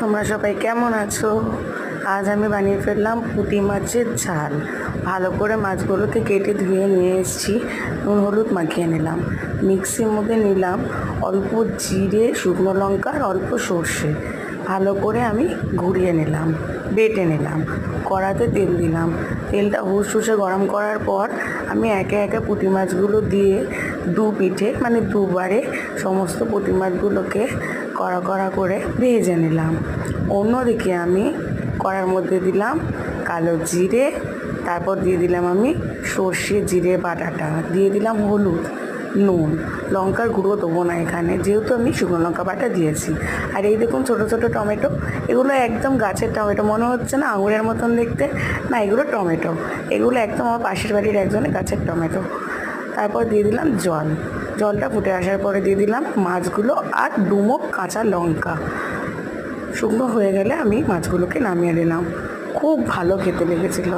তোমরা সবাই কেমন আছো? আজ আমি বানিয়ে ফেললাম পুঁটি মাছের ঝাল। ভালো করে মাছগুলোকে কেটে ধুয়ে নিয়ে এসেছি, নুন হলুদ মাখিয়ে নিলাম। মিক্সির মধ্যে নিলাম অল্প জিরে, শুকনো লঙ্কা আর অল্প সর্ষে। ভালো করে আমি ঘুরিয়ে নিলাম, বেটে নিলাম। কড়াতে তেল দিলাম, তেলটা হুসহুসে গরম করার পর আমি একে একে পুঁটি মাছগুলো দিয়ে দু পিঠে মানে দুবারে সমস্ত পুঁটি মাছগুলোকে কড়া কড়া করে ভেজে নিলাম। অন্যদিকে আমি কড়ার মধ্যে দিলাম কালো জিরে, তারপর দিয়ে দিলাম আমি সর্ষে জিরে বাটাটা, দিয়ে দিলাম হলুদ, নুন, লঙ্কার গুঁড়ো দেবো না এখানে, যেহেতু আমি শুকনো লঙ্কা বাটা দিয়েছি। আর এই দেখুন ছোটো ছোটো টমেটো, এগুলো একদম গাছের টমেটো, মনে হচ্ছে না আঙুরের মতন দেখতে, না এগুলো টমেটো, এগুলো একদম আমার পাশের বাড়ির একজনের গাছের টমেটো। তারপর দিয়ে দিলাম জল, জলটা ফুটে আসার পরে দিয়ে দিলাম মাছগুলো আর ডুমো কাঁচা লঙ্কা। শুকনো হয়ে গেলে আমি মাছগুলোকে নামিয়ে নিলাম। খুব ভালো খেতে লেগেছিলো।